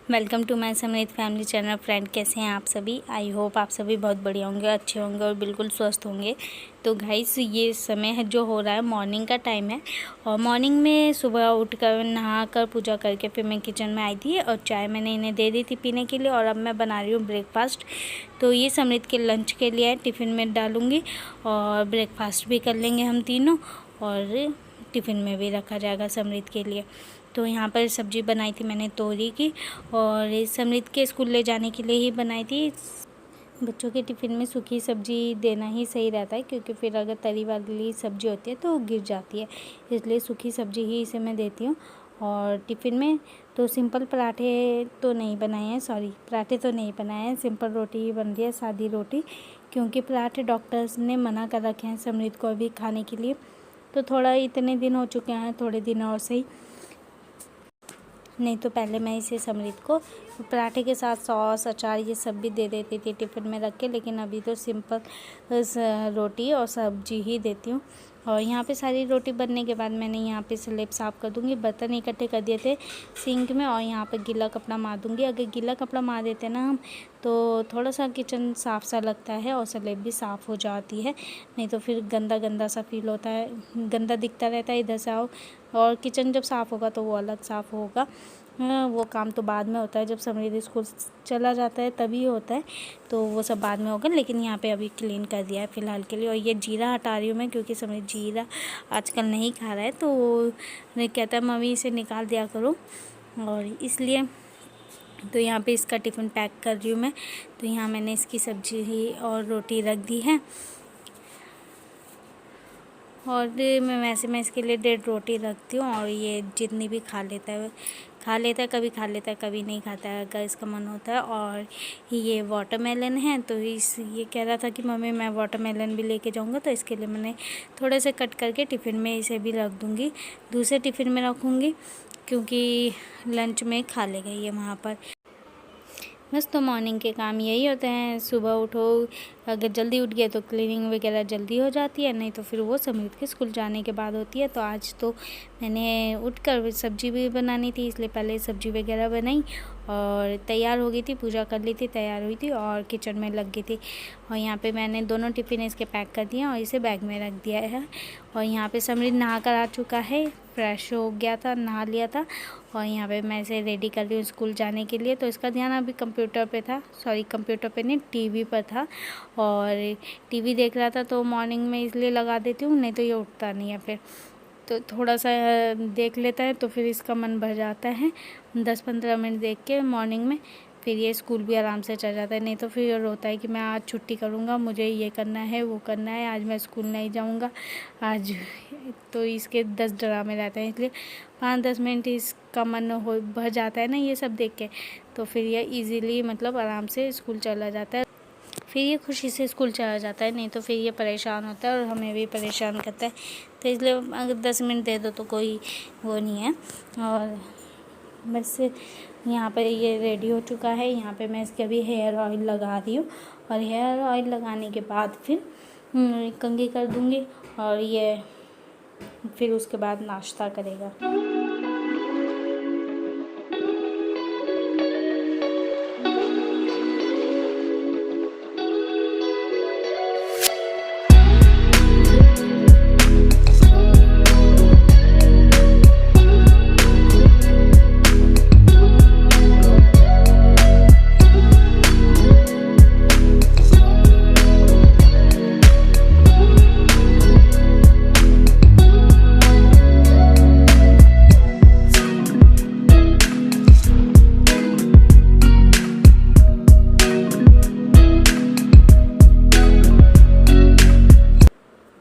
Welcome to my समृद्ध family channel. Friend, कैसे हैं आप सभी? आई होप आप सभी बहुत बढ़िया होंगे, अच्छे होंगे और बिल्कुल स्वस्थ होंगे। तो गाइस, ये समय है जो हो रहा है, मॉर्निंग का टाइम है। और मॉर्निंग में सुबह उठकर नहा कर पूजा करके फिर मैं किचन में आई थी और चाय मैंने इन्हें दे दी थी पीने के लिए। और अब मैं बना रही हूँ ब्रेकफास्ट। तो ये समृद्ध के लंच के लिए टिफ़िन में डालूँगी और ब्रेकफास्ट भी कर लेंगे हम तीनों, और टिफ़िन में भी रखा जाएगा समृद्ध के लिए। तो यहाँ पर सब्ज़ी बनाई थी मैंने तोरी की, और समृद्ध के स्कूल ले जाने के लिए ही बनाई थी। बच्चों के टिफ़िन में सूखी सब्ज़ी देना ही सही रहता है, क्योंकि फिर अगर तरी वाली सब्ज़ी होती है तो गिर जाती है, इसलिए सूखी सब्ज़ी ही इसे मैं देती हूँ। और टिफ़िन में तो सिंपल पराठे तो नहीं बनाए हैं, पराठे तो नहीं बनाए हैं, सिंपल रोटी ही बन रही है, सादी रोटी, क्योंकि पराठे डॉक्टर्स ने मना कर रखे हैं समृद्ध को अभी खाने के लिए। तो थोड़ा इतने दिन हो चुके हैं, थोड़े दिन और सही, नहीं तो पहले मैं इसे समृद्ध को पराठे के साथ सॉस, अचार ये सब भी दे देती थी टिफ़िन में रख के, लेकिन अभी तो सिंपल रोटी और सब्जी ही देती हूँ। और यहाँ पे सारी रोटी बनने के बाद मैंने यहाँ पे स्लेब साफ़ कर दूँगी। बर्तन इकट्ठे कर दिए थे सिंक में, और यहाँ पे गीला कपड़ा मार दूँगी। अगर गीला कपड़ा मार देते हैं ना हम, तो थोड़ा सा किचन साफ़ सा लगता है और स्लेब भी साफ़ हो जाती है, नहीं तो फिर गंदा गंदा सा फील होता है, गंदा दिखता रहता है इधर से आओ। और किचन जब साफ़ होगा तो वो अलग साफ़ होगा, वो काम तो बाद में होता है, जब समृद्ध स्कूल चला जाता है तभी होता है, तो वो सब बाद में होगा। लेकिन यहाँ पे अभी क्लीन कर दिया है फ़िलहाल के लिए। और ये जीरा हटा रही हूँ मैं, क्योंकि समृद्ध जीरा आजकल नहीं खा रहा है, तो वो कहता है मम्मी इसे निकाल दिया करो, और इसलिए तो यहाँ पे इसका टिफ़िन पैक कर रही हूँ मैं। तो यहाँ मैंने इसकी सब्जी और रोटी रख दी है, और मैं इसके लिए 1.5 रोटी रखती हूँ। और ये जितनी भी खा लेता है, कभी खा लेता है, कभी नहीं खाता है अगर इसका मन होता है। और ये वाटरमेलन है, तो ये कह रहा था कि मम्मी मैं वाटरमेलन भी लेके जाऊँगा, तो इसके लिए मैंने थोड़े से कट करके टिफ़िन में इसे भी रख दूँगी, दूसरे टिफ़िन में रखूँगी, क्योंकि लंच में खा लेगा ये वहाँ पर। बस, तो मॉर्निंग के काम यही होते हैं। सुबह उठो, अगर जल्दी उठ गए तो क्लीनिंग वगैरह जल्दी हो जाती है, नहीं तो फिर वो समृद्ध के स्कूल जाने के बाद होती है। तो आज तो मैंने उठकर सब्ज़ी भी बनानी थी, इसलिए पहले सब्ज़ी वगैरह बनाई और तैयार हो गई थी, पूजा कर ली थी, तैयार हुई थी और किचन में लग गई थी। और यहाँ पे मैंने दोनों टिफ़िन इसके पैक कर दिए और इसे बैग में रख दिया है। और यहाँ पे समृद्ध नहा कर आ चुका है, फ्रेश हो गया था, नहा लिया था, और यहाँ पे मैं इसे रेडी कर रही हूँ स्कूल जाने के लिए। तो इसका ध्यान अभी कंप्यूटर पे नहीं, टीवी पर था, और टीवी देख रहा था, तो मॉर्निंग में इसलिए लगा देती हूँ, नहीं तो ये उठता नहीं है फिर। तो थोड़ा सा देख लेता है तो फिर इसका मन भर जाता है, 10-15 मिनट देख के मॉर्निंग में, फिर ये स्कूल भी आराम से चल जाता है। नहीं तो फिर रोता है कि मैं आज छुट्टी करूँगा, मुझे ये करना है, वो करना है, आज मैं स्कूल नहीं जाऊँगा आज। तो इसके 10 ड्रामे रहते हैं, इसलिए 5-10 मिनट इसका मन हो भर जाता है ना ये सब देख के, तो फिर ये इजीली मतलब आराम से स्कूल चला जाता है, फिर ये खुशी से स्कूल चला जाता है। नहीं तो फिर ये परेशान होता है और हमें भी परेशान करता है, तो इसलिए अगर 10 मिनट दे दो तो कोई वो नहीं है। और बस यहाँ पर ये रेडी हो चुका है। यहाँ पे मैं इसके अभी हेयर ऑयल लगा रही हूँ, और हेयर ऑयल लगाने के बाद फिर कंघी कर दूँगी, और ये फिर उसके बाद नाश्ता करेगा।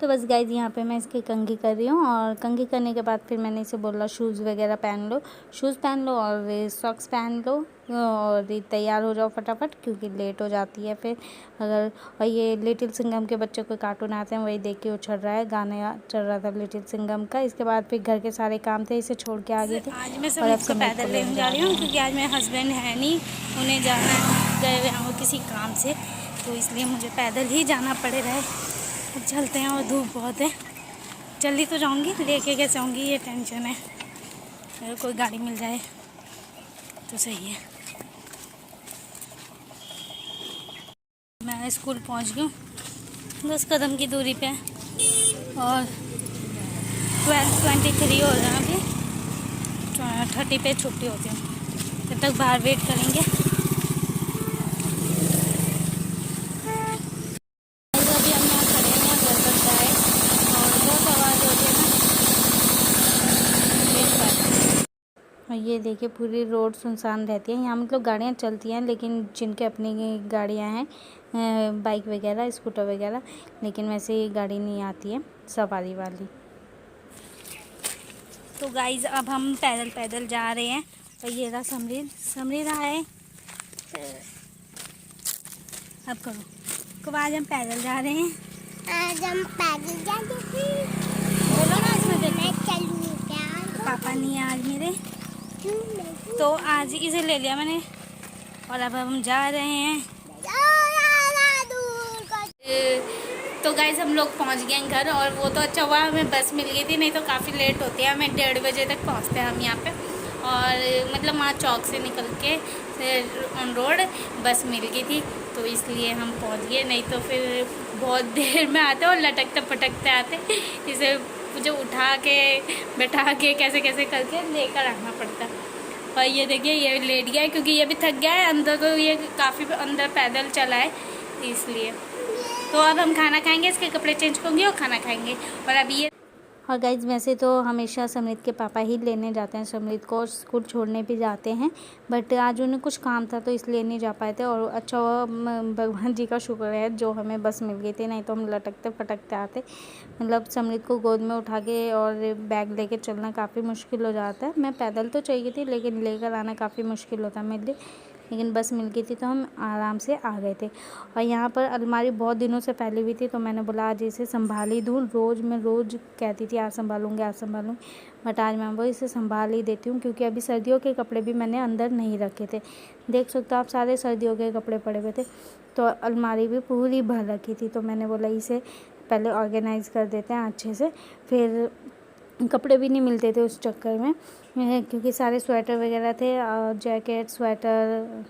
तो बस गाइज, यहाँ पे मैं इसकी कंघी कर रही हूँ, और कंघी करने के बाद फिर मैंने इसे बोला शूज़ वगैरह पहन लो, शूज़ पहन लो और सॉक्स पहन लो, और तैयार हो जाओ फटाफट, क्योंकि लेट हो जाती है फिर अगर। और ये लिटिल सिंघम के बच्चे को कार्टून आते हैं, वही देख के उछल रहा है, गाना चल रहा था लिटिल सिंघम का। इसके बाद फिर घर के सारे काम थे, इसे छोड़ के आ गए थे। आज मैं समृद्ध को पैदल लेने जा रही हूँ, क्योंकि आज मेरे हस्बैंड है नहीं, उन्हें जाना है, गए हुए हैं किसी काम से, तो इसलिए मुझे पैदल ही जाना पड़ेगा। अब चलते हैं, और धूप बहुत है, जल्दी तो जाऊंगी, लेके कैसे आऊँगी ये टेंशन है, अगर कोई गाड़ी मिल जाए तो सही है। मैं स्कूल पहुंच गई हूँ, 10 कदम की दूरी पे और 12:23 हो रहा है अभी, 30 पे छुट्टी होती है। तब तक बाहर वेट करेंगे। अभी हम यहाँ खड़े हैं, घर तक जाए और बहुत आवाज़ हो रही है ना। और ये देखिए पूरी रोड सुनसान रहती है यहाँ, मतलब गाड़ियाँ चलती हैं लेकिन जिनके अपनी गाड़ियाँ हैं, बाइक वगैरह, स्कूटर वगैरह, लेकिन वैसे ये गाड़ी नहीं आती है सवारी वाली। तो गाइज अब हम पैदल पैदल जा रहे हैं और ये रहा समरीत रहा है। अब करो कब आज हम पैदल जा रहे हैं। आज हम पैदल जा रहे हैं। बोलो ना आज मैं मैं चलूँ क्या? पापा नहीं है आज मेरे, तो आज इसे ले लिया मैंने और अब हम जा रहे हैं। तो गाइज हम लोग पहुंच गए हैं घर, और वो तो अच्छा हुआ हमें बस मिल गई थी, नहीं तो काफ़ी लेट होती है, हमें 1:30 बजे तक पहुंचते हैं हम यहाँ पे। और मतलब वहाँ चौक से निकल के फिर ऑन रोड बस मिल गई थी, तो इसलिए हम पहुंच गए, नहीं तो फिर बहुत देर में आते और लटकते पटकते आते, इसे मुझे उठा के बैठा के कैसे कैसे करके लेकर आना पड़ता। और ये देखिए ये लेट गया है क्योंकि ये भी थक गया है, अंदर तो ये काफ़ी अंदर पैदल चला है इसलिए। तो अब हम खाना खाएंगे, इसके कपड़े चेंज करेंगे और खाना खाएंगे। और अभी ये और गाइज वैसे तो हमेशा समृद्ध के पापा ही लेने जाते हैं समृद्ध को, और स्कूल छोड़ने भी जाते हैं, बट आज उन्हें कुछ काम था तो इसलिए नहीं जा पाए थे। और अच्छा हुआ भगवान जी का शुक्र है जो हमें बस मिल गई थी, नहीं तो हम लटकते फटकते आते। मतलब समृद्ध को गोद में उठा के और बैग लेके चलना काफ़ी मुश्किल हो जाता है। मैं पैदल तो चाहिए थी लेकिन लेकर आना काफ़ी मुश्किल होता है मेरे लिए, लेकिन बस मिल गई थी तो हम आराम से आ गए थे। और यहाँ पर अलमारी बहुत दिनों से फैली हुई थी, तो मैंने बोला आज इसे संभाल ही दूँ। मैं रोज़ कहती थी आज संभालूँगी, बट आज मैं वो इसे संभाल ही देती हूँ, क्योंकि अभी सर्दियों के कपड़े भी मैंने अंदर नहीं रखे थे। देख सकते हो आप, सारे सर्दियों के कपड़े पड़े हुए थे, तो अलमारी भी पूरी भर रखी थी। तो मैंने बोला इसे पहले ऑर्गेनाइज़ कर देते हैं अच्छे से, फिर कपड़े भी नहीं मिलते थे उस चक्कर में, क्योंकि सारे स्वेटर वगैरह थे, जैकेट स्वेटर,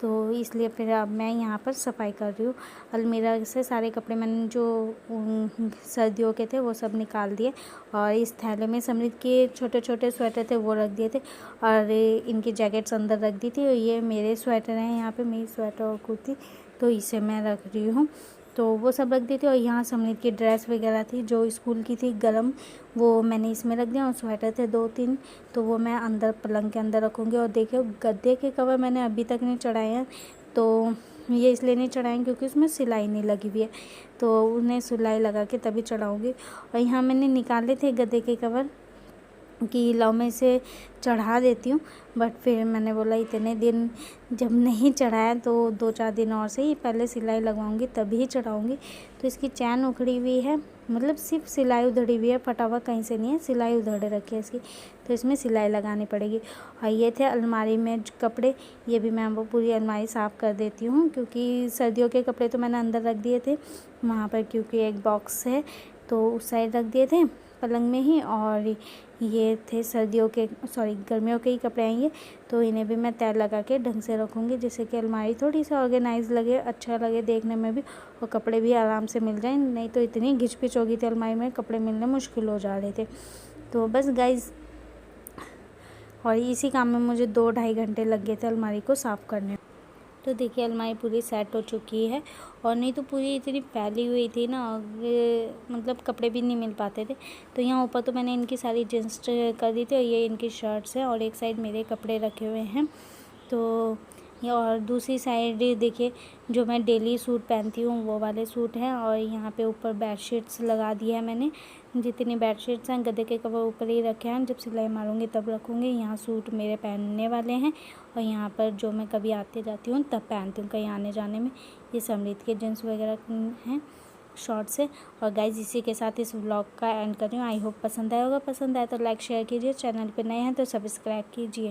तो इसलिए फिर अब मैं यहाँ पर सफाई कर रही हूँ। अलमीरा से सारे कपड़े मैंने जो सर्दियों के थे वो सब निकाल दिए, और इस थैले में समृद्ध के छोटे छोटे स्वेटर थे वो रख दिए थे, और इनकी जैकेट्स अंदर रख दी थी। और ये मेरे स्वेटर हैं, यहाँ पे मेरी स्वेटर और कुर्ती, तो इसे मैं रख रही हूँ, तो वो सब रख दी थी। और यहाँ समृद्ध की ड्रेस वगैरह थी जो स्कूल की थी गरम, वो मैंने इसमें रख दिया। और स्वेटर थे 2-3, तो वो मैं अंदर पलंग के अंदर रखूँगी। और देखिए गद्दे के कवर मैंने अभी तक नहीं चढ़ाए हैं, तो ये इसलिए नहीं चढ़ाएँ क्योंकि उसमें सिलाई नहीं लगी हुई है, तो उन्हें सिलाई लगा के तभी चढ़ाऊँगी। और यहाँ मैंने निकाले थे गद्दे के कवर कि लाओ मैं इसे चढ़ा देती हूँ, बट फिर मैंने बोला इतने दिन जब नहीं चढ़ाया तो 2-4 दिन और से ही पहले सिलाई लगवाऊंगी तभी चढ़ाऊंगी। तो इसकी चैन उखड़ी हुई है, मतलब सिर्फ सिलाई उधड़ी हुई है, फटा हुआ कहीं से नहीं है, सिलाई उधड़े रखी है इसकी, तो इसमें सिलाई लगानी पड़ेगी। और ये थे अलमारी में कपड़े, ये भी मैं वो पूरी अलमारी साफ़ कर देती हूँ, क्योंकि सर्दियों के कपड़े तो मैंने अंदर रख दिए थे वहाँ पर, क्योंकि एक बॉक्स है तो उस साइड रख दिए थे पलंग में ही। और ये थे गर्मियों के ही कपड़े हैं ये, तो इन्हें भी मैं तय लगा के ढंग से रखूँगी, जिससे कि अलमारी थोड़ी सी ऑर्गेनाइज लगे, अच्छा लगे देखने में भी, और कपड़े भी आराम से मिल जाएं। नहीं तो इतनी घिच पिच हो गई थी अलमारी में, कपड़े मिलने मुश्किल हो जा रहे थे। तो बस गाइज, और इसी काम में मुझे 2-2.5 घंटे लग गए थे अलमारी को साफ़ करने। तो देखिए अलमारी पूरी सेट हो चुकी है, और नहीं तो पूरी इतनी फैली हुई थी ना, मतलब कपड़े भी नहीं मिल पाते थे। तो यहाँ ऊपर तो मैंने इनकी सारी जींस कर दी थी, और ये इनकी शर्ट्स हैं, और एक साइड मेरे कपड़े रखे हुए हैं। तो ये, और दूसरी साइड देखिए जो मैं डेली सूट पहनती हूँ वो वाले सूट हैं, और यहाँ पे ऊपर बेडशीट्स लगा दी है मैंने, जितनी बेडशीट्स हैं गद्दे के कवर ऊपर ही रखे हैं, जब सिलाई मारूंगी तब रखूँगी। यहाँ सूट मेरे पहनने वाले हैं, और यहाँ पर जो मैं कभी आते जाती हूँ तब पहनती हूँ कहीं आने जाने में, ये समृद्ध के जींस वगैरह हैं शॉर्ट से। और गाइज इसी के साथ इस व्लॉग का एंड कर रही हूँ। आई होप पसंद आया होगा, पसंद आया तो लाइक शेयर कीजिए, चैनल पे नए हैं तो सब्सक्राइब कीजिए।